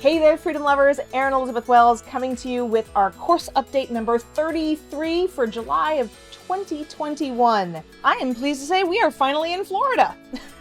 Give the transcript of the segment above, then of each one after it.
Hey there, freedom lovers. Erin Elizabeth Wells coming to you with our course update number 33 for July of 2021. I am pleased to say we are finally in Florida,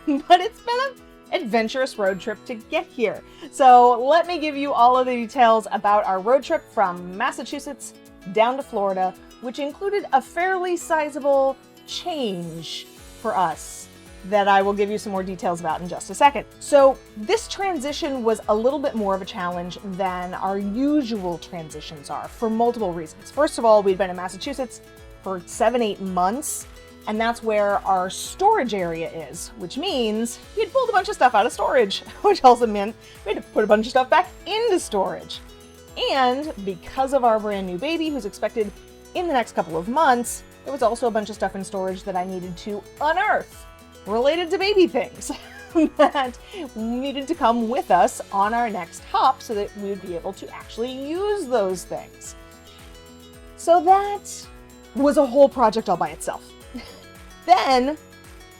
but it's been an adventurous road trip to get here. So let me give you all of the details about our road trip from Massachusetts down to Florida, which included a fairly sizable change for us that I will give you some more details about in just a second. So this transition was a little bit more of a challenge than our usual transitions are for multiple reasons. First of all, we'd been in Massachusetts for 7-8 months, and that's where our storage area is, which means we had pulled a bunch of stuff out of storage, which also meant we had to put a bunch of stuff back into storage. And because of our brand new baby who's expected in the next couple of months, there was also a bunch of stuff in storage that I needed to unearth related to baby things that needed to come with us on our next hop so that we would be able to actually use those things. So that was a whole project all by itself. Then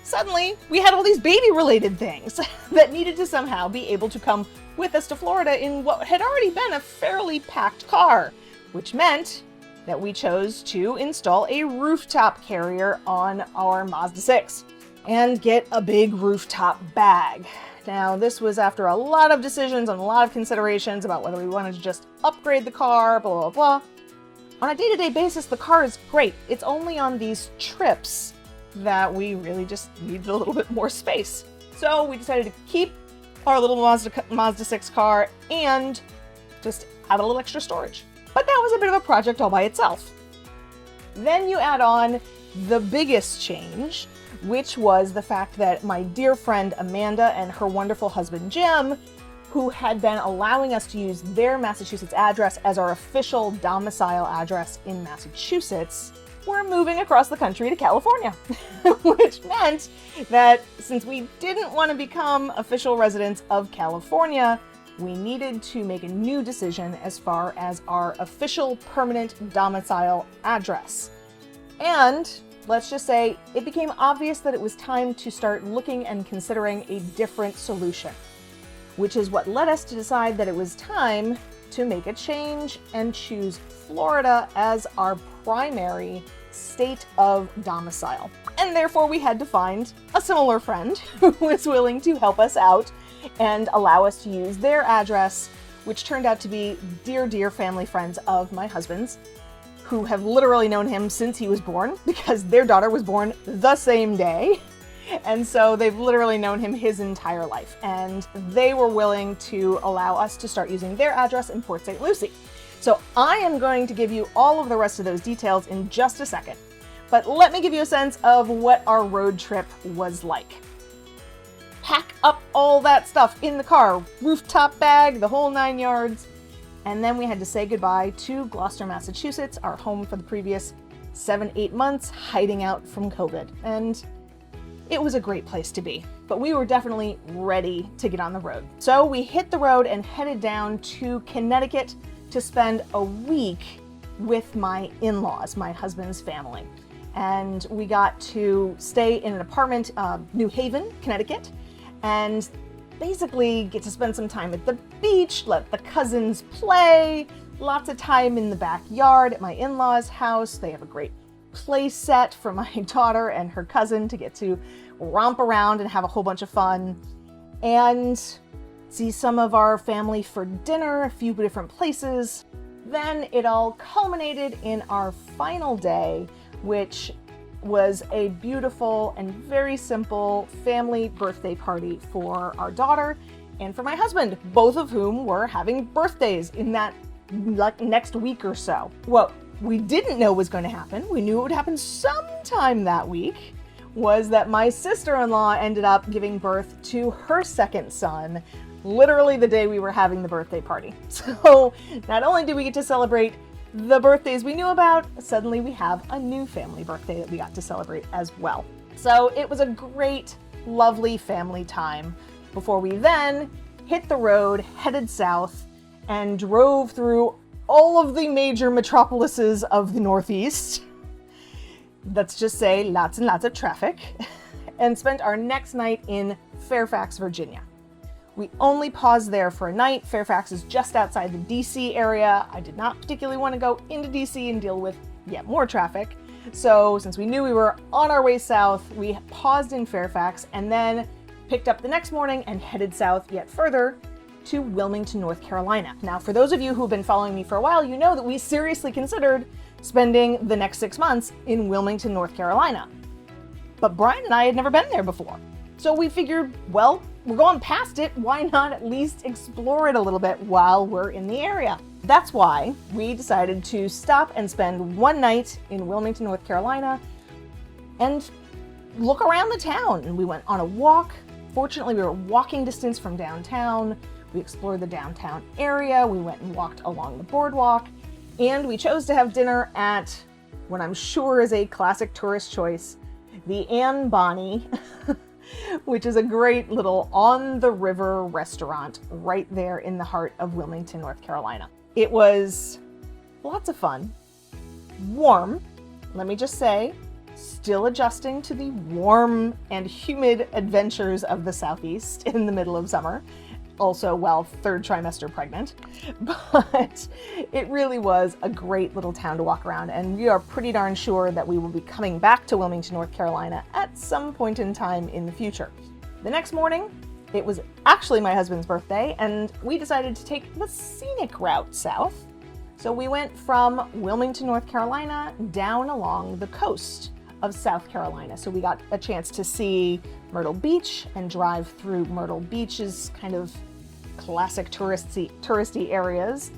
suddenly we had all these baby related things that needed to somehow be able to come with us to Florida in what had already been a fairly packed car, which meant that we chose to install a rooftop carrier on our Mazda 6. And get a big rooftop bag. Now, this was after a lot of decisions and a lot of considerations about whether we wanted to just upgrade the car, blah, blah, blah. On a day-to-day basis, the car is great. It's only on these trips that we really just needed a little bit more space. So we decided to keep our little Mazda 6 car and just add a little extra storage. But that was a bit of a project all by itself. Then you add on the biggest change, which was the fact that my dear friend Amanda and her wonderful husband Jim, who had been allowing us to use their Massachusetts address as our official domicile address in Massachusetts, were moving across the country to California, which meant that since we didn't want to become official residents of California, we needed to make a new decision as far as our official permanent domicile address. And let's just say it became obvious that it was time to start looking and considering a different solution, which is what led us to decide that it was time to make a change and choose Florida as our primary state of domicile. And therefore we had to find a similar friend who was willing to help us out and allow us to use their address, which turned out to be dear, dear family friends of my husband's, who have literally known him since he was born because their daughter was born the same day. And so they've literally known him his entire life. And they were willing to allow us to start using their address in Port St. Lucie. So I am going to give you all of the rest of those details in just a second. But let me give you a sense of what our road trip was like. Pack up all that stuff in the car, rooftop bag, the whole 9 yards. And then we had to say goodbye to Gloucester, Massachusetts, our home for the previous 7-8 months, hiding out from COVID. And it was a great place to be, but we were definitely ready to get on the road. So we hit the road and headed down to Connecticut to spend a week with my in-laws, my husband's family. And we got to stay in an apartment, New Haven, Connecticut, and basically get to spend some time at the beach, let the cousins play, lots of time in the backyard at my in-laws' house. They have a great play set for my daughter and her cousin to get to romp around and have a whole bunch of fun, and see some of our family for dinner, a few different places. Then it all culminated in our final day, which was a beautiful and very simple family birthday party for our daughter and for my husband, both of whom were having birthdays in that next week or so. What we didn't know was going to happen, we knew it would happen sometime that week, was that my sister-in-law ended up giving birth to her second son, literally the day we were having the birthday party. So not only did we get to celebrate the birthdays we knew about, suddenly we have a new family birthday that we got to celebrate as well. So it was a great, lovely family time before we then hit the road, headed south, and drove through all of the major metropolises of the Northeast. Let's just say lots and lots of traffic, and spent our next night in Fairfax, Virginia, We only paused there for a night. Fairfax is just outside the DC area. I did not particularly want to go into DC and deal with yet more traffic. So since we knew we were on our way south, we paused in Fairfax and then picked up the next morning and headed south yet further to Wilmington, North Carolina. Now, for those of you who've been following me for a while, you know that we seriously considered spending the next 6 months in Wilmington, North Carolina. But Brian and I had never been there before. So we figured, well, we're going past it, why not at least explore it a little bit while we're in the area? That's why we decided to stop and spend one night in Wilmington, North Carolina and look around the town. And we went on a walk. Fortunately, we were walking distance from downtown. We explored the downtown area. We went and walked along the boardwalk. And we chose to have dinner at what I'm sure is a classic tourist choice, the Anne Bonny, which is a great little on-the-river restaurant right there in the heart of Wilmington, North Carolina. It was lots of fun, warm, let me just say, still adjusting to the warm and humid adventures of the Southeast in the middle of summer, also while third trimester pregnant. But it really was a great little town to walk around, and we are pretty darn sure that we will be coming back to Wilmington, North Carolina at some point in time in the future. The next morning, it was actually my husband's birthday, and we decided to take the scenic route south. So we went from Wilmington, North Carolina down along the coast of South Carolina. So we got a chance to see Myrtle Beach and drive through Myrtle Beach's kind of classic touristy areas.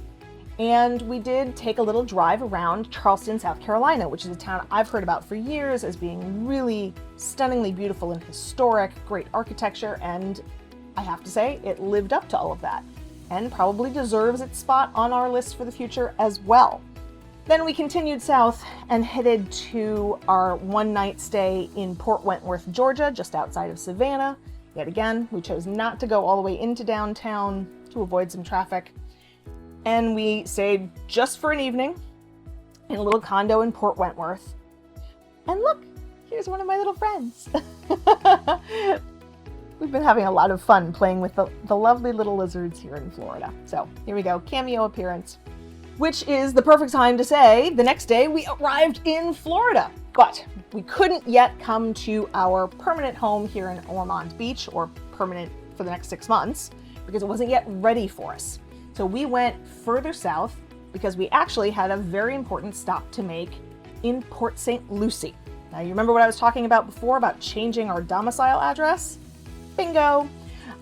And we did take a little drive around Charleston, South Carolina, which is a town I've heard about for years as being really stunningly beautiful and historic, great architecture, and I have to say it lived up to all of that and probably deserves its spot on our list for the future as well. Then we continued south and headed to our one-night stay in Port Wentworth, Georgia, just outside of Savannah. Yet again, we chose not to go all the way into downtown to avoid some traffic. And we stayed just for an evening in a little condo in Port Wentworth. And look, here's one of my little friends. We've been having a lot of fun playing with the lovely little lizards here in Florida. So here we go, cameo appearance. Which is the perfect time to say the next day we arrived in Florida. But we couldn't yet come to our permanent home here in Ormond Beach, or permanent for the next 6 months, because it wasn't yet ready for us. So we went further south because we actually had a very important stop to make in Port St. Lucie. Now, you remember what I was talking about before about changing our domicile address? Bingo!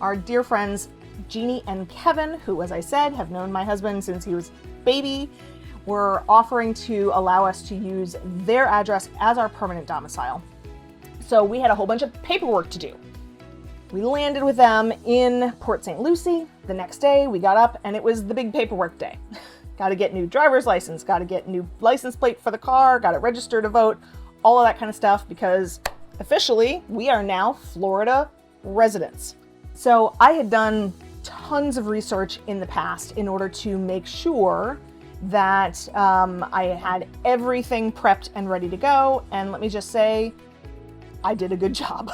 Our dear friends Jeannie and Kevin, who, as I said, have known my husband since he was baby, were offering to allow us to use their address as our permanent domicile. So we had a whole bunch of paperwork to do. We landed with them in Port St. Lucie. The next day we got up and it was the big paperwork day. Got to get new driver's license, got to get new license plate for the car, got to register to vote, all of that kind of stuff, because officially we are now Florida residents. So I had done tons of research in the past in order to make sure that I had everything prepped and ready to go. And let me just say, I did a good job.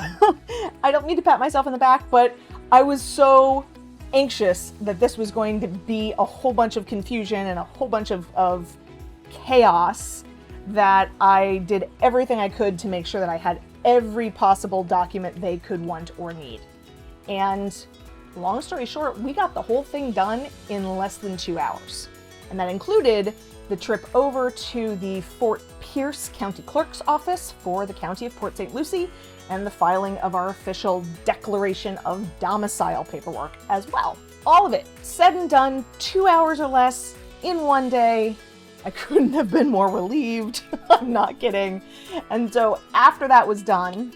I don't mean to pat myself on the back, but I was so anxious that this was going to be a whole bunch of confusion and a whole bunch of chaos that I did everything I could to make sure that I had every possible document they could want or need. And long story short, we got the whole thing done in less than 2 hours. And that included the trip over to the Fort Pierce County Clerk's office for the County of Port St. Lucie and the filing of our official declaration of domicile paperwork as well. All of it said and done, 2 hours or less in one day. I couldn't have been more relieved. I'm not kidding. And so after that was done,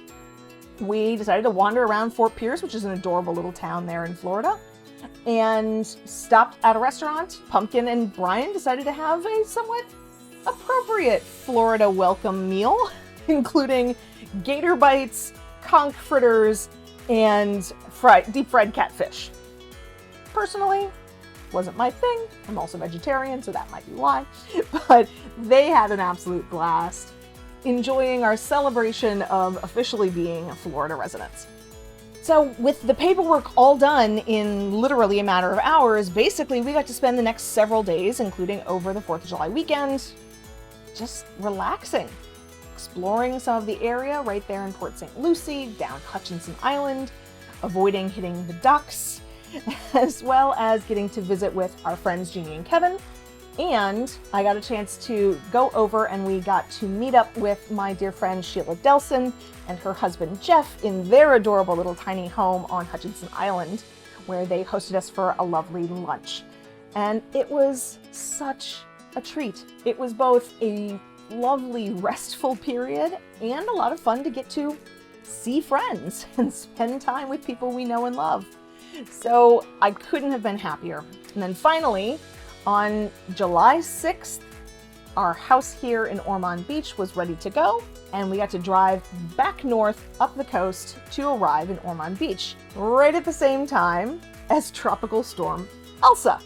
we decided to wander around Fort Pierce, which is an adorable little town there in Florida, and stopped at a restaurant. Pumpkin and Brian decided to have a somewhat appropriate Florida welcome meal, including gator bites, conch fritters, and deep fried catfish. Personally, wasn't my thing. I'm also vegetarian, so that might be why. But they had an absolute blast, enjoying our celebration of officially being Florida residents. So with the paperwork all done in literally a matter of hours, basically we got to spend the next several days, including over the 4th of July weekend, just relaxing, exploring some of the area right there in Port St. Lucie, down Hutchinson Island, avoiding hitting the docks, as well as getting to visit with our friends Jeannie and Kevin. And I got a chance to go over and we got to meet up with my dear friend Sheila Delson and her husband Jeff in their adorable little tiny home on Hutchinson Island, where they hosted us for a lovely lunch. And it was such a treat. It was both a lovely restful period and a lot of fun to get to see friends and spend time with people we know and love. So I couldn't have been happier. And then finally, on July 6th, our house here in Ormond Beach was ready to go, and we got to drive back north up the coast to arrive in Ormond Beach, right at the same time as Tropical Storm Elsa.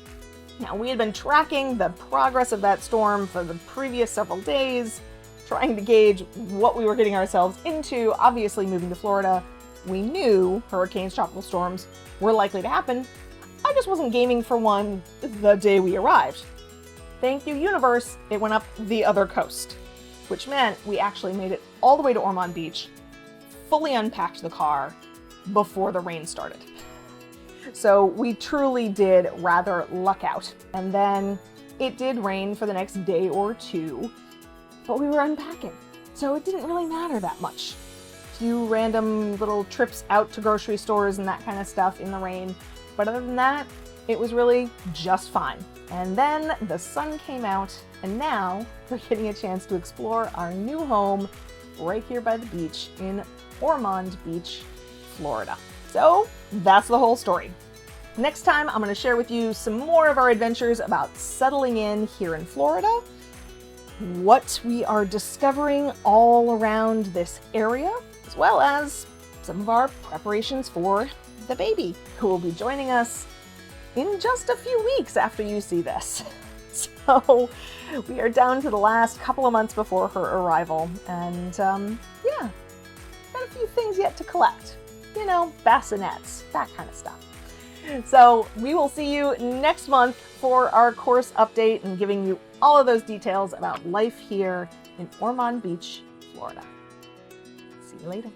Now, we had been tracking the progress of that storm for the previous several days, trying to gauge what we were getting ourselves into. Obviously, moving to Florida, we knew hurricanes, tropical storms were likely to happen. I just wasn't gaming for one the day we arrived. Thank you, universe, it went up the other coast, which meant we actually made it all the way to Ormond Beach, fully unpacked the car before the rain started. So we truly did rather luck out. And then it did rain for the next day or two, but we were unpacking, so it didn't really matter that much. A few random little trips out to grocery stores and that kind of stuff in the rain. But other than that, it was really just fine. And then the sun came out, and now we're getting a chance to explore our new home right here by the beach in Ormond Beach, Florida. So that's the whole story. Next time, I'm going to share with you some more of our adventures about settling in here in Florida, what we are discovering all around this area, as well as some of our preparations for the baby, who will be joining us in just a few weeks after you see this. So we are down to the last couple of months before her arrival, and yeah, got a few things yet to collect. You know, bassinets, that kind of stuff. So we will see you next month for our course update and giving you all of those details about life here in Ormond Beach, Florida. See you later.